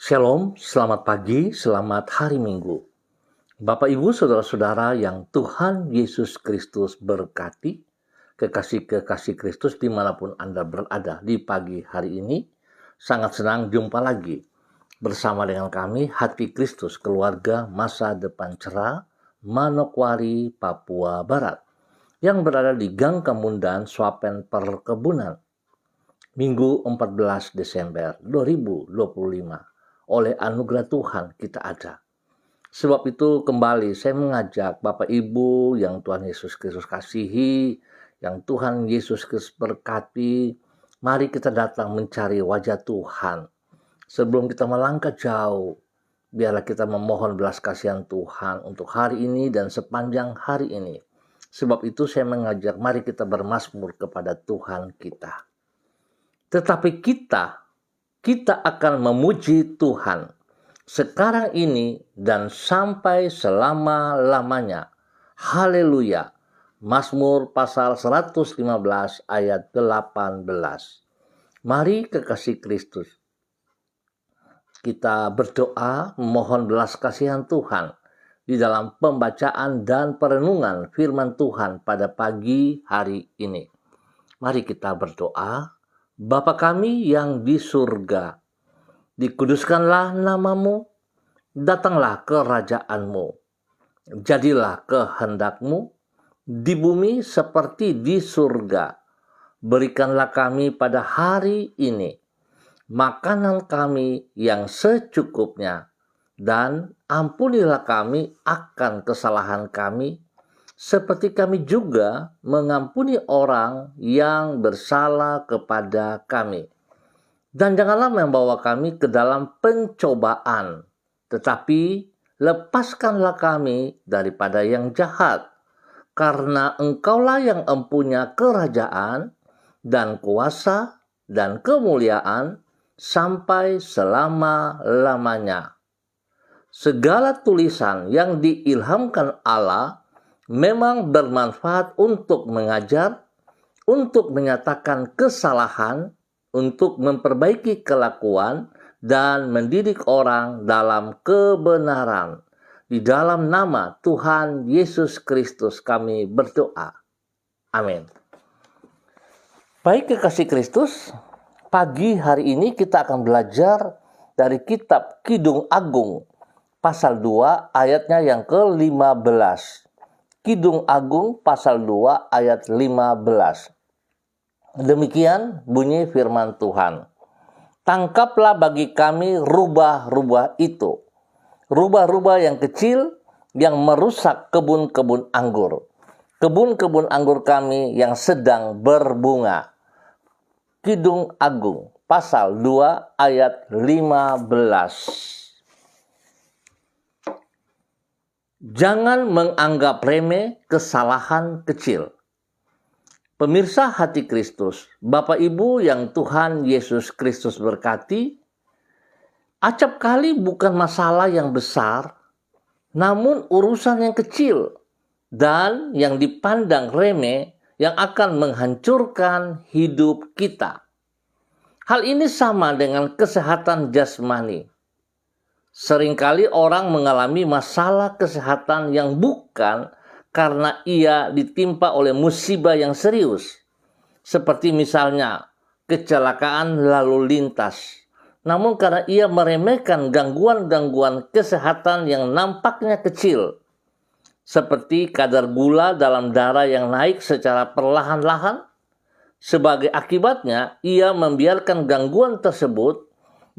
Shalom, selamat pagi, selamat hari Minggu. Bapak, Ibu, Saudara-saudara yang Tuhan Yesus Kristus berkati, kekasih-kekasih Kristus dimanapun Anda berada di pagi hari ini, sangat senang jumpa lagi bersama dengan kami, Hati Kristus, Keluarga Masa Depan Cerah, Manokwari, Papua Barat, yang berada di Gang Kemundan, Swapen Perkebunan, Minggu 14 Desember 2025. Oleh anugerah Tuhan kita ada. Sebab itu kembali saya mengajak Bapak Ibu yang Tuhan Yesus Kristus kasihi, yang Tuhan Yesus Kristus berkati, mari kita datang mencari wajah Tuhan. Sebelum kita melangkah jauh, biarlah kita memohon belas kasihan Tuhan untuk hari ini dan sepanjang hari ini. Sebab itu saya mengajak mari kita bermazmur kepada Tuhan kita. Tetapi kita akan memuji Tuhan sekarang ini dan sampai selama-lamanya. Haleluya. Mazmur pasal 115 ayat 18. Mari kekasih Kristus, kita berdoa memohon belas kasihan Tuhan di dalam pembacaan dan perenungan firman Tuhan pada pagi hari ini. Mari kita berdoa. Bapa kami yang di surga, dikuduskanlah namamu, datanglah kerajaanmu, jadilah kehendakmu di bumi seperti di surga. Berikanlah kami pada hari ini makanan kami yang secukupnya, dan ampunilah kami akan kesalahan kami, seperti kami juga mengampuni orang yang bersalah kepada kami. Dan janganlah membawa kami ke dalam pencobaan, tetapi lepaskanlah kami daripada yang jahat. Karena Engkaulah yang empunya kerajaan dan kuasa dan kemuliaan sampai selama-lamanya. Segala tulisan yang diilhamkan Allah memang bermanfaat untuk mengajar, untuk menyatakan kesalahan, untuk memperbaiki kelakuan, dan mendidik orang dalam kebenaran. Di dalam nama Tuhan Yesus Kristus kami berdoa. Amin. Baik kekasih Kristus, pagi hari ini kita akan belajar dari kitab Kidung Agung, pasal 2 ayatnya yang ke-15. Kidung Agung pasal 2 ayat 15. Demikian bunyi firman Tuhan. Tangkaplah bagi kami rubah-rubah itu. Rubah-rubah yang kecil yang merusak kebun-kebun anggur. Kebun-kebun anggur kami yang sedang berbunga. Kidung Agung pasal 2 ayat 15. Jangan menganggap remeh kesalahan kecil. Pemirsa Hati Kristus, Bapak Ibu yang Tuhan Yesus Kristus berkati, acap kali bukan masalah yang besar, namun urusan yang kecil dan yang dipandang remeh yang akan menghancurkan hidup kita. Hal ini sama dengan kesehatan jasmani. Seringkali orang mengalami masalah kesehatan yang bukan karena ia ditimpa oleh musibah yang serius. Seperti misalnya kecelakaan lalu lintas. Namun karena ia meremehkan gangguan-gangguan kesehatan yang nampaknya kecil. Seperti kadar gula dalam darah yang naik secara perlahan-lahan. Sebagai akibatnya, ia membiarkan gangguan tersebut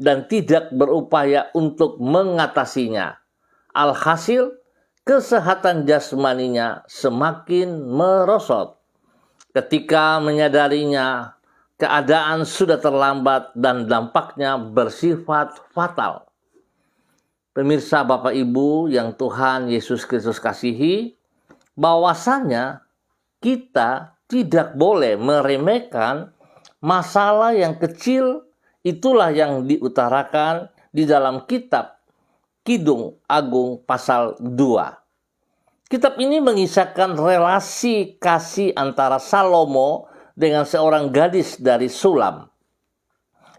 dan tidak berupaya untuk mengatasinya. Alhasil, kesehatan jasmaninya semakin merosot. Ketika menyadarinya, keadaan sudah terlambat dan dampaknya bersifat fatal. Pemirsa Bapak Ibu yang Tuhan Yesus Kristus kasihi, bahwasanya kita tidak boleh meremehkan masalah yang kecil. Itulah yang diutarakan di dalam kitab Kidung Agung pasal 2. Kitab ini mengisahkan relasi kasih antara Salomo dengan seorang gadis dari Sulam,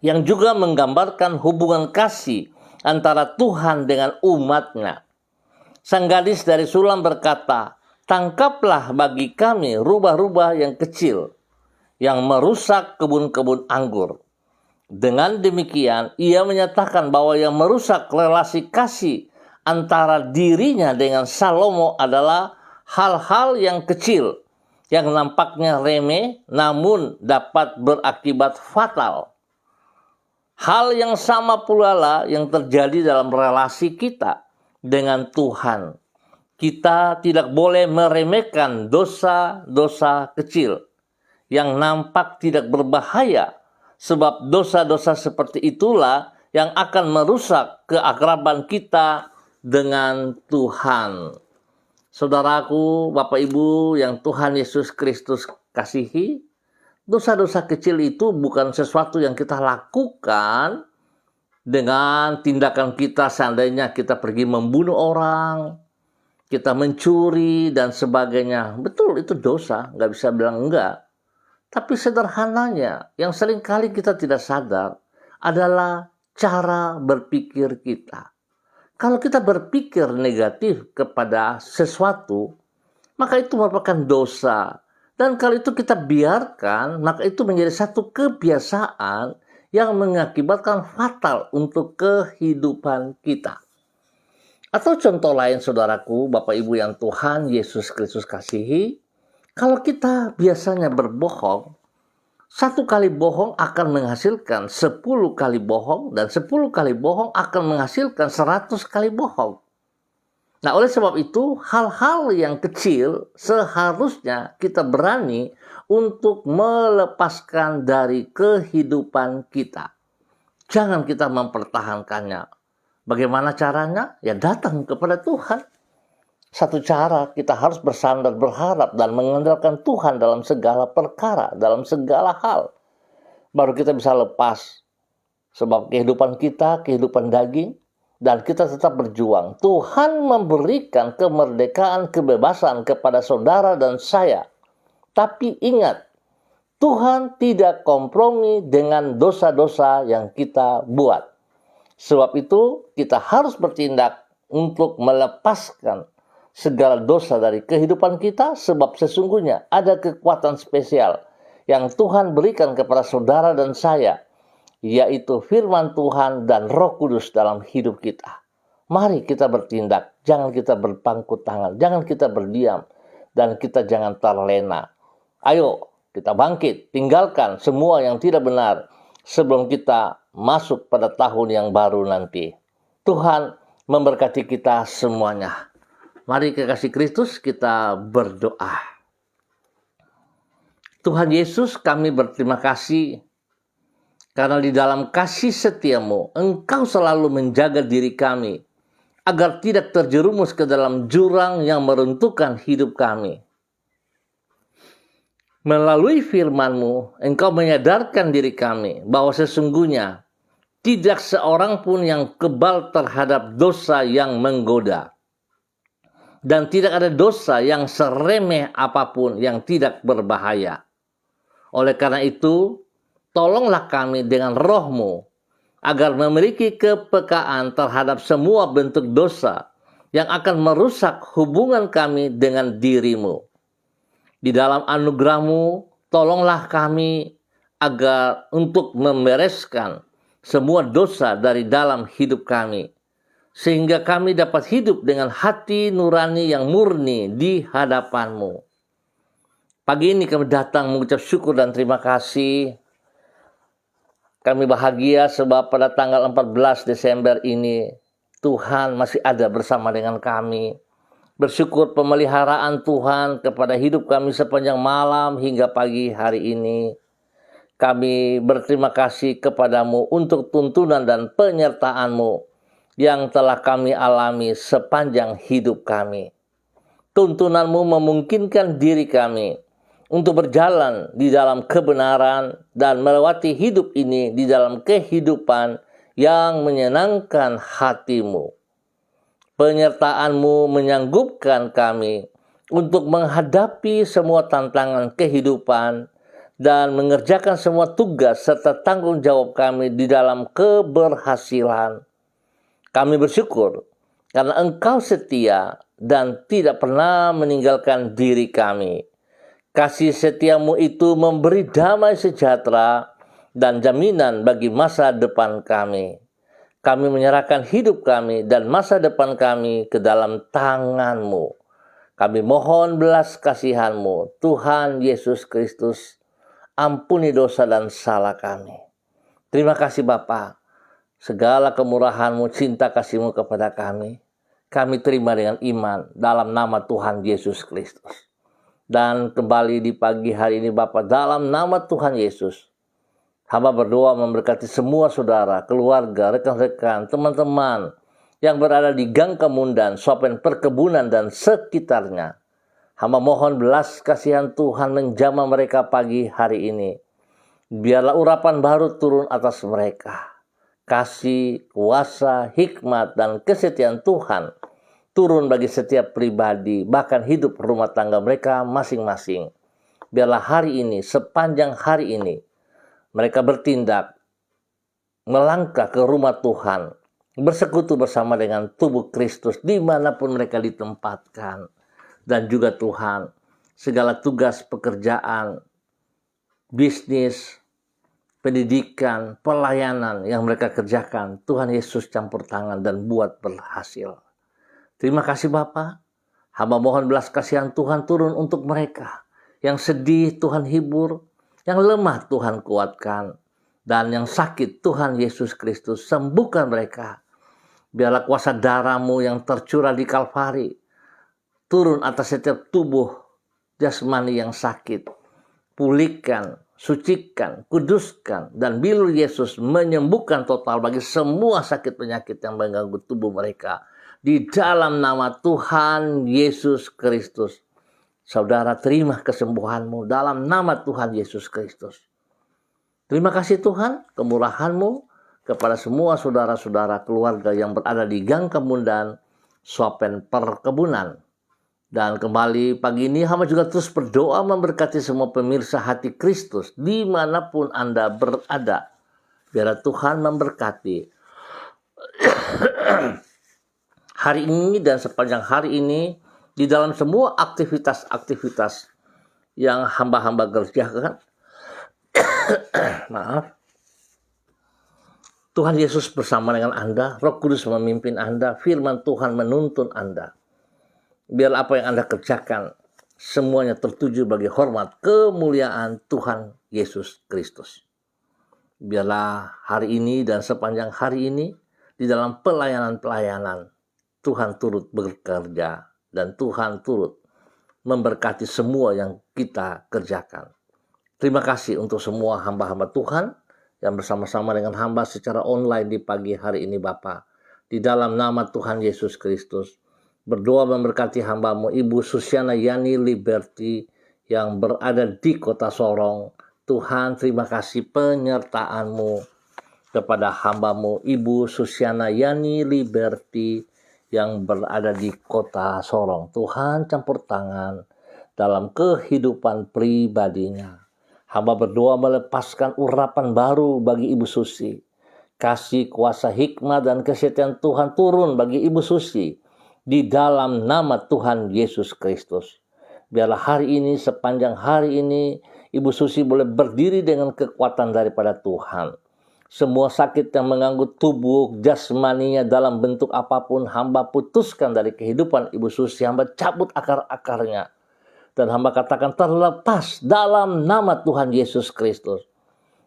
yang juga menggambarkan hubungan kasih antara Tuhan dengan umatnya. Sang gadis dari Sulam berkata, "Tangkaplah bagi kami rubah-rubah yang kecil yang merusak kebun-kebun anggur." Dengan demikian, ia menyatakan bahwa yang merusak relasi kasih antara dirinya dengan Salomo adalah hal-hal yang kecil, yang nampaknya remeh, namun dapat berakibat fatal. Hal yang sama pula lah yang terjadi dalam relasi kita dengan Tuhan. Kita tidak boleh meremehkan dosa-dosa kecil yang nampak tidak berbahaya, sebab dosa-dosa seperti itulah yang akan merusak keakraban kita dengan Tuhan. Saudaraku, Bapak Ibu yang Tuhan Yesus Kristus kasihi, dosa-dosa kecil itu bukan sesuatu yang kita lakukan dengan tindakan kita. Seandainya kita pergi membunuh orang, kita mencuri dan sebagainya. Betul, itu dosa, nggak bisa bilang enggak. Tapi sederhananya, yang seringkali kita tidak sadar adalah cara berpikir kita. Kalau kita berpikir negatif kepada sesuatu, maka itu merupakan dosa. Dan kalau itu kita biarkan, maka itu menjadi satu kebiasaan yang mengakibatkan fatal untuk kehidupan kita. Atau contoh lain, saudaraku, Bapak Ibu yang Tuhan Yesus Kristus kasihi, kalau kita biasanya berbohong, 1 kali bohong akan menghasilkan 10 kali bohong, dan 10 kali bohong akan menghasilkan 100 kali bohong. Nah, oleh sebab itu, hal-hal yang kecil seharusnya kita berani untuk melepaskan dari kehidupan kita. Jangan kita mempertahankannya. Bagaimana caranya? Ya datang kepada Tuhan. Satu cara, kita harus bersandar, berharap, dan mengandalkan Tuhan dalam segala perkara, dalam segala hal. Baru kita bisa lepas. Sebab kehidupan kita, kehidupan daging, dan kita tetap berjuang. Tuhan memberikan kemerdekaan, kebebasan kepada saudara dan saya. Tapi ingat, Tuhan tidak kompromi dengan dosa-dosa yang kita buat. Sebab itu, kita harus bertindak untuk melepaskan segala dosa dari kehidupan kita, sebab sesungguhnya ada kekuatan spesial yang Tuhan berikan kepada saudara dan saya, yaitu firman Tuhan dan Roh Kudus dalam hidup kita. Mari kita bertindak, jangan kita berpangku tangan, jangan kita berdiam, dan kita jangan terlena. Ayo kita bangkit, tinggalkan semua yang tidak benar sebelum kita masuk pada tahun yang baru nanti. Tuhan memberkati kita semuanya. Mari kekasih Kristus kita berdoa. Tuhan Yesus, kami berterima kasih karena di dalam kasih setiamu, Engkau selalu menjaga diri kami, agar tidak terjerumus ke dalam jurang yang meruntuhkan hidup kami. Melalui firman-Mu, Engkau menyadarkan diri kami bahwa sesungguhnya tidak seorang pun yang kebal terhadap dosa yang menggoda. Dan tidak ada dosa yang seremeh apapun yang tidak berbahaya. Oleh karena itu, tolonglah kami dengan Roh-Mu agar memiliki kepekaan terhadap semua bentuk dosa yang akan merusak hubungan kami dengan diri-Mu. Di dalam anugerah-Mu, tolonglah kami agar untuk membereskan semua dosa dari dalam hidup kami, sehingga kami dapat hidup dengan hati nurani yang murni di hadapan-Mu. Pagi ini kami datang mengucap syukur dan terima kasih. Kami bahagia sebab pada tanggal 14 Desember ini Tuhan masih ada bersama dengan kami. Bersyukur pemeliharaan Tuhan kepada hidup kami sepanjang malam hingga pagi hari ini. Kami berterima kasih kepadamu untuk tuntunan dan penyertaan-Mu yang telah kami alami sepanjang hidup kami. Tuntunan-Mu memungkinkan diri kami untuk berjalan di dalam kebenaran dan melewati hidup ini di dalam kehidupan yang menyenangkan hati-Mu. Penyertaan-Mu menyanggupkan kami untuk menghadapi semua tantangan kehidupan dan mengerjakan semua tugas serta tanggung jawab kami di dalam keberhasilan. Kami bersyukur karena Engkau setia dan tidak pernah meninggalkan diri kami. Kasih setiamu itu memberi damai sejahtera dan jaminan bagi masa depan kami. Kami menyerahkan hidup kami dan masa depan kami ke dalam tangan-Mu. Kami mohon belas kasihan-Mu, Tuhan Yesus Kristus, ampuni dosa dan salah kami. Terima kasih Bapa, segala kemurahan-Mu, cinta kasih-Mu kepada kami terima dengan iman dalam nama Tuhan Yesus Kristus. Dan kembali di pagi hari ini Bapa, dalam nama Tuhan Yesus, hamba berdoa memberkati semua saudara, keluarga, rekan-rekan, teman-teman yang berada di Gang Kemundan, Sopen Perkebunan dan sekitarnya. Hamba mohon belas kasihan Tuhan menjamah mereka pagi hari ini. Biarlah urapan baru turun atas mereka. Kasih, kuasa, hikmat, dan kesetiaan Tuhan turun bagi setiap pribadi, bahkan hidup rumah tangga mereka masing-masing. Biarlah hari ini, sepanjang hari ini, mereka bertindak, melangkah ke rumah Tuhan, bersekutu bersama dengan tubuh Kristus dimanapun mereka ditempatkan. Dan juga Tuhan, segala tugas pekerjaan, bisnis, pendidikan, pelayanan yang mereka kerjakan, Tuhan Yesus campur tangan dan buat berhasil. Terima kasih Bapa. Hamba mohon belas kasihan Tuhan turun untuk mereka. Yang sedih Tuhan hibur, yang lemah Tuhan kuatkan, dan yang sakit Tuhan Yesus Kristus sembuhkan mereka. Biarlah kuasa darah-Mu yang tercurah di Kalvari turun atas setiap tubuh jasmani yang sakit. Pulihkan, sucikan, kuduskan, dan bilur Yesus menyembuhkan total bagi semua sakit penyakit yang mengganggu tubuh mereka. Di dalam nama Tuhan Yesus Kristus. Saudara terima kesembuhan-Mu dalam nama Tuhan Yesus Kristus. Terima kasih Tuhan, kemurahan-Mu kepada semua saudara-saudara keluarga yang berada di Gang Kemundan, Sopen Perkebunan. Dan kembali pagi ini hamba juga terus berdoa memberkati semua pemirsa hati Kristus dimanapun Anda berada. Biar Tuhan memberkati hari ini dan sepanjang hari ini di dalam semua aktivitas-aktivitas yang hamba-hamba kerjakan. Maaf. Tuhan Yesus bersama dengan Anda, Roh Kudus memimpin Anda, firman Tuhan menuntun Anda. Biar apa yang Anda kerjakan semuanya tertuju bagi hormat kemuliaan Tuhan Yesus Kristus. Biarlah hari ini dan sepanjang hari ini di dalam pelayanan-pelayanan Tuhan turut bekerja dan Tuhan turut memberkati semua yang kita kerjakan. Terima kasih untuk semua hamba-hamba Tuhan yang bersama-sama dengan hamba secara online di pagi hari ini Bapa. Di dalam nama Tuhan Yesus Kristus, berdoa memberkati hamba-Mu Ibu Susiana Yani Liberty yang berada di kota Sorong. Tuhan, terima kasih penyertaan-Mu kepada hamba-Mu Ibu Susiana Yani Liberty yang berada di kota Sorong. Tuhan campur tangan dalam kehidupan pribadinya. Hamba berdoa melepaskan urapan baru bagi Ibu Susi. Kasih, kuasa, hikmat, dan kesetiaan Tuhan turun bagi Ibu Susi di dalam nama Tuhan Yesus Kristus. Biarlah hari ini, sepanjang hari ini, Ibu Susi boleh berdiri dengan kekuatan daripada Tuhan. Semua sakit yang mengganggu tubuh jasmaninya dalam bentuk apapun, hamba putuskan dari kehidupan Ibu Susi. Hamba cabut akar-akarnya. Dan hamba katakan terlepas dalam nama Tuhan Yesus Kristus.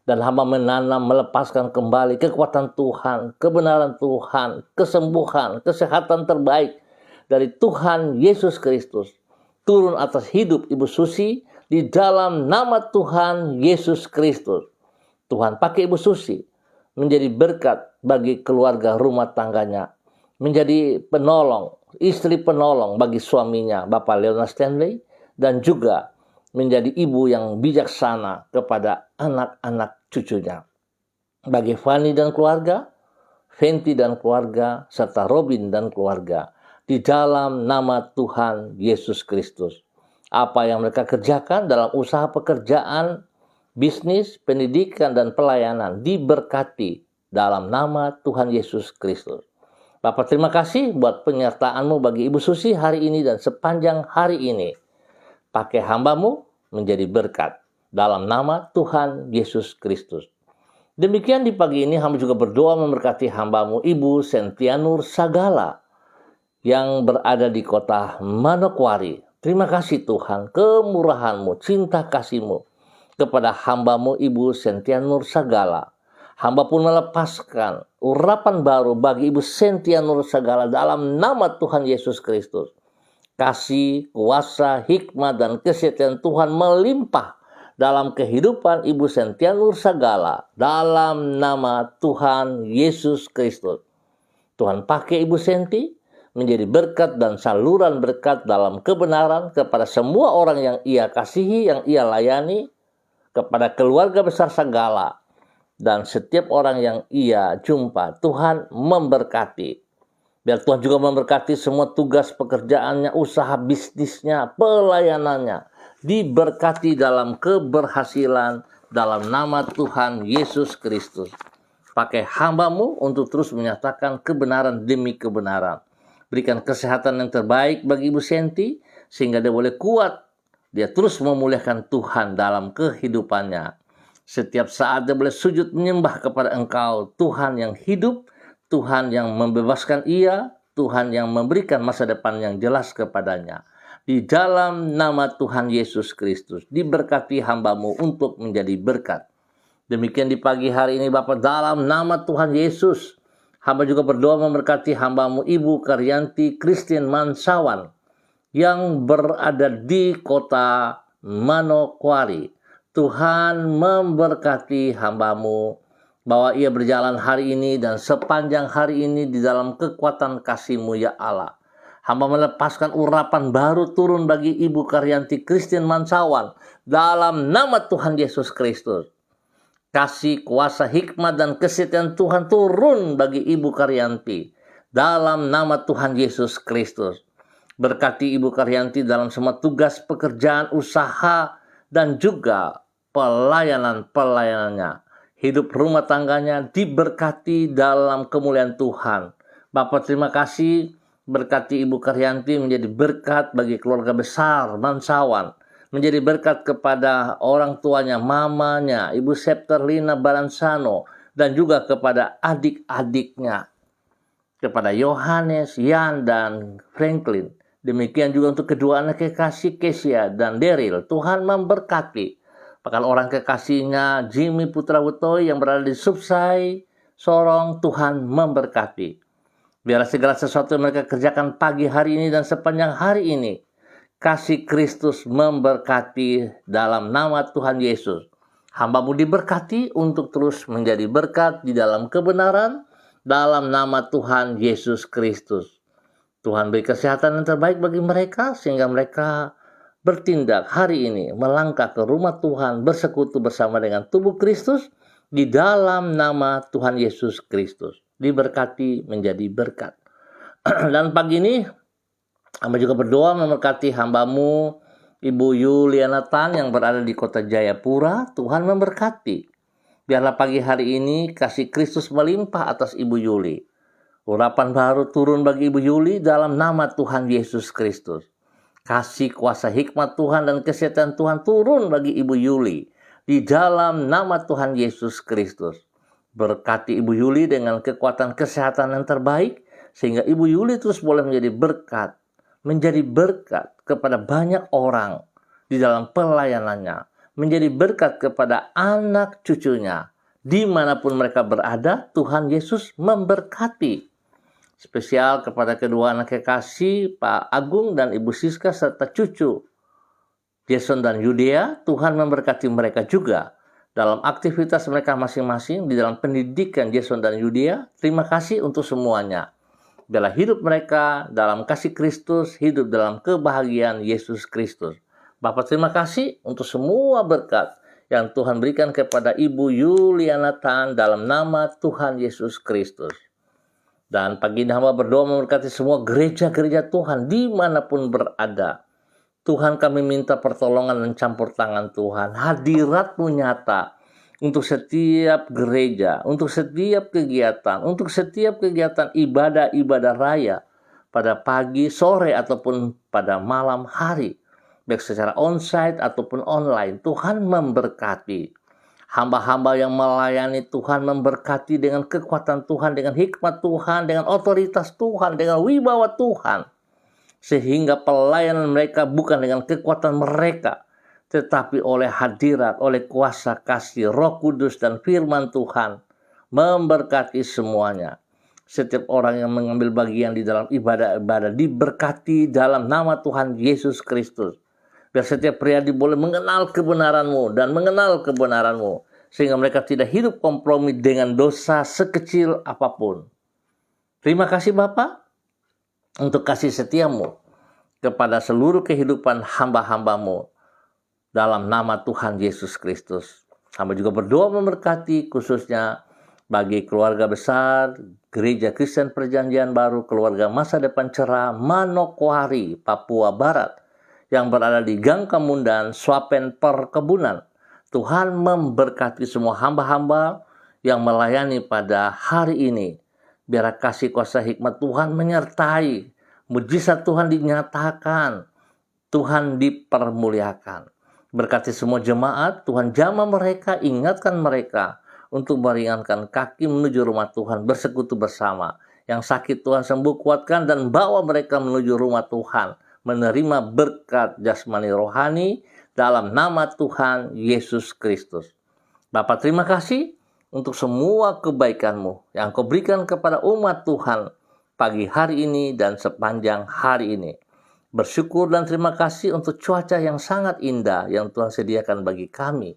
Dan hamba menanam, melepaskan kembali kekuatan Tuhan, kebenaran Tuhan, kesembuhan, kesehatan terbaik dari Tuhan Yesus Kristus. Turun atas hidup Ibu Susi di dalam nama Tuhan Yesus Kristus. Tuhan pakai Ibu Susi menjadi berkat bagi keluarga rumah tangganya. Menjadi penolong, istri penolong bagi suaminya, Bapak Leonard Stanley. Dan juga menjadi ibu yang bijaksana kepada anak-anak cucunya. Bagi Fanny dan keluarga, Fenty dan keluarga, serta Robin dan keluarga. Di dalam nama Tuhan Yesus Kristus. Apa yang mereka kerjakan dalam usaha pekerjaan, bisnis, pendidikan, dan pelayanan diberkati dalam nama Tuhan Yesus Kristus. Bapak terima kasih buat penyertaan-Mu bagi Ibu Susi hari ini dan sepanjang hari ini. Pakai hamba-Mu menjadi berkat dalam nama Tuhan Yesus Kristus. Demikian di pagi ini hamba juga berdoa memberkati hamba-Mu Ibu Sentianur Sagala yang berada di kota Manokwari. Terima kasih Tuhan, kemurahan-Mu, cinta kasih-Mu kepada hamba-Mu Ibu Sentianur Sagala. Hamba pun melepaskan urapan baru bagi Ibu Sentianur Sagala dalam nama Tuhan Yesus Kristus. Kasih, kuasa, hikmat, dan kesetiaan Tuhan melimpah dalam kehidupan Ibu Sentianur Sagala dalam nama Tuhan Yesus Kristus. Tuhan pakai Ibu Senti menjadi berkat dan saluran berkat dalam kebenaran kepada semua orang yang ia kasihi, yang ia layani, kepada keluarga besar Sagala, dan setiap orang yang ia jumpa. Tuhan memberkati. Biar Tuhan juga memberkati semua tugas pekerjaannya, usaha bisnisnya, pelayanannya. Diberkati dalam keberhasilan dalam nama Tuhan Yesus Kristus. Pakai hamba-Mu untuk terus menyatakan kebenaran demi kebenaran. Berikan kesehatan yang terbaik bagi Ibu Senti, sehingga dia boleh kuat. Dia terus memuliakan Tuhan dalam kehidupannya. Setiap saat dia boleh sujud menyembah kepada Engkau, Tuhan yang hidup, Tuhan yang membebaskan ia, Tuhan yang memberikan masa depan yang jelas kepadanya. Di dalam nama Tuhan Yesus Kristus, diberkati hamba-Mu untuk menjadi berkat. Demikian di pagi hari ini Bapak, dalam nama Tuhan Yesus, hamba juga berdoa memberkati hamba-Mu Ibu Karyanti Christine Mansawan yang berada di kota Manokwari. Tuhan memberkati hamba-Mu bahwa ia berjalan hari ini dan sepanjang hari ini di dalam kekuatan kasih-Mu ya Allah. Hamba melepaskan urapan baru turun bagi Ibu Karyanti Christine Mansawan dalam nama Tuhan Yesus Kristus. Kasih, kuasa, hikmat, dan kesetiaan Tuhan turun bagi Ibu Karyanti dalam nama Tuhan Yesus Kristus. Berkati Ibu Karyanti dalam semua tugas pekerjaan, usaha, dan juga pelayanan-pelayanannya. Hidup rumah tangganya diberkati dalam kemuliaan Tuhan. Bapak terima kasih, berkati Ibu Karyanti menjadi berkat bagi keluarga besar Mansawan. Menjadi berkat kepada orang tuanya, mamanya, Ibu Septerlina Balansano, dan juga kepada adik-adiknya. Kepada Yohanes, Yan, dan Franklin. Demikian juga untuk kedua anak kekasih Kesia dan Daryl. Tuhan memberkati. Bahkan orang kekasihnya Jimmy Putra Wutoy yang berada di Subsai, Sorong, Tuhan memberkati. Biarlah segala sesuatu yang mereka kerjakan pagi hari ini dan sepanjang hari ini, kasih Kristus memberkati dalam nama Tuhan Yesus. Hamba-Mu diberkati untuk terus menjadi berkat di dalam kebenaran dalam nama Tuhan Yesus Kristus. Tuhan beri kesehatan yang terbaik bagi mereka sehingga mereka bertindak hari ini, melangkah ke rumah Tuhan, bersekutu bersama dengan tubuh Kristus di dalam nama Tuhan Yesus Kristus. Diberkati menjadi berkat. Dan pagi ini, hamba juga berdoa memberkati hamba-Mu, Ibu Yuliana Tan yang berada di kota Jayapura. Tuhan memberkati. Biarlah pagi hari ini kasih Kristus melimpah atas Ibu Yuli. Urapan baru turun bagi Ibu Yuli dalam nama Tuhan Yesus Kristus. Kasih, kuasa, hikmat Tuhan dan kesehatan Tuhan turun bagi Ibu Yuli di dalam nama Tuhan Yesus Kristus. Berkati Ibu Yuli dengan kekuatan kesehatan yang terbaik sehingga Ibu Yuli terus boleh menjadi berkat kepada banyak orang di dalam pelayanannya, menjadi berkat kepada anak cucunya dimanapun mereka berada. Tuhan Yesus memberkati. Spesial kepada kedua anak kekasih, Pak Agung dan Ibu Siska serta cucu Jason dan Yudea. Tuhan memberkati mereka juga dalam aktivitas mereka masing-masing di dalam pendidikan Jason dan Yudea. Terima kasih untuk semuanya. Biarlah hidup mereka dalam kasih Kristus, hidup dalam kebahagiaan Yesus Kristus. Bapak terima kasih untuk semua berkat yang Tuhan berikan kepada Ibu Yuliana Tan dalam nama Tuhan Yesus Kristus. Dan pagi ini hamba berdoa memberkati semua gereja-gereja Tuhan dimanapun berada. Tuhan kami minta pertolongan dan campur tangan Tuhan. Hadirat-Mu nyata untuk setiap gereja, untuk setiap kegiatan ibadah raya pada pagi, sore, ataupun pada malam hari, baik secara onsite ataupun online. Tuhan memberkati. Hamba-hamba yang melayani Tuhan memberkati dengan kekuatan Tuhan, dengan hikmat Tuhan, dengan otoritas Tuhan, dengan wibawa Tuhan. Sehingga pelayanan mereka bukan dengan kekuatan mereka, tetapi oleh hadirat, oleh kuasa kasih Roh Kudus dan firman Tuhan memberkati semuanya. Setiap orang yang mengambil bagian di dalam ibadah-ibadah diberkati dalam nama Tuhan Yesus Kristus. Biar setiap pribadi boleh mengenal kebenaran-Mu dan mengenal kebenaran-Mu, sehingga mereka tidak hidup kompromi dengan dosa sekecil apapun. Terima kasih Bapa untuk kasih setia-Mu kepada seluruh kehidupan hamba-hamba-Mu dalam nama Tuhan Yesus Kristus. Hamba juga berdoa memberkati khususnya bagi keluarga besar Gereja Kristen Perjanjian Baru, keluarga Masa Depan Cerah, Manokwari, Papua Barat, yang berada di Gang Kemundan, Swapen Perkebunan. Tuhan memberkati semua hamba-hamba yang melayani pada hari ini. Biar kasih kuasa hikmat Tuhan menyertai, mujizat Tuhan dinyatakan, Tuhan dipermuliakan. Berkati semua jemaat, Tuhan jamah mereka, ingatkan mereka untuk meringankan kaki menuju rumah Tuhan, bersekutu bersama. Yang sakit Tuhan sembuh, kuatkan dan bawa mereka menuju rumah Tuhan, menerima berkat jasmani rohani dalam nama Tuhan Yesus Kristus. Bapa, terima kasih untuk semua kebaikan-Mu yang Kau berikan kepada umat Tuhan pagi hari ini dan sepanjang hari ini. Bersyukur dan terima kasih untuk cuaca yang sangat indah yang Tuhan sediakan bagi kami.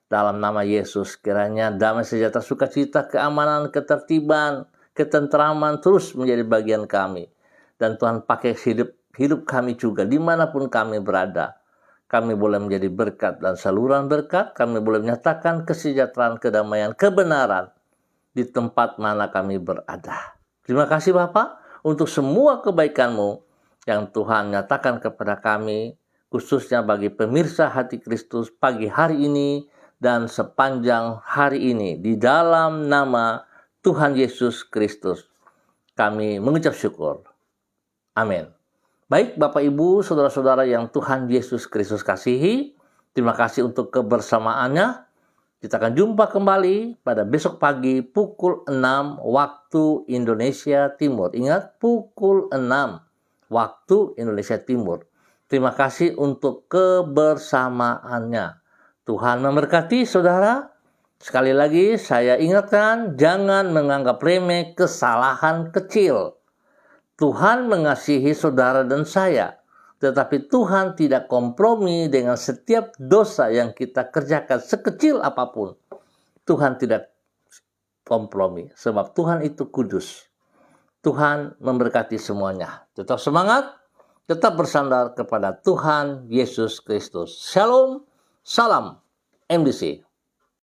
Dalam nama Yesus, kiranya damai sejahtera, sukacita, keamanan, ketertiban, ketentraman terus menjadi bagian kami. Dan Tuhan pakai hidup kami juga dimanapun kami berada. Kami boleh menjadi berkat dan saluran berkat. Kami boleh menyatakan kesejahteraan, kedamaian, kebenaran di tempat mana kami berada. Terima kasih Bapa untuk semua kebaikan-Mu yang Tuhan nyatakan kepada kami, khususnya bagi pemirsa Hati Kristus pagi hari ini dan sepanjang hari ini. Di dalam nama Tuhan Yesus Kristus kami mengucap syukur. Amin. Baik Bapak Ibu, Saudara-saudara yang Tuhan Yesus Kristus kasihi, terima kasih untuk kebersamaannya. Kita akan jumpa kembali pada besok pagi pukul 6 waktu Indonesia Timur. Ingat, pukul 6 waktu Indonesia Timur. Terima kasih untuk kebersamaannya. Tuhan memberkati saudara. Sekali lagi saya ingatkan, jangan menganggap remeh kesalahan kecil. Tuhan mengasihi saudara dan saya, tetapi Tuhan tidak kompromi dengan setiap dosa yang kita kerjakan sekecil apapun. Tuhan tidak kompromi, sebab Tuhan itu kudus. Tuhan memberkati semuanya. Tetap semangat, tetap bersandar kepada Tuhan Yesus Kristus. Shalom, salam MDC.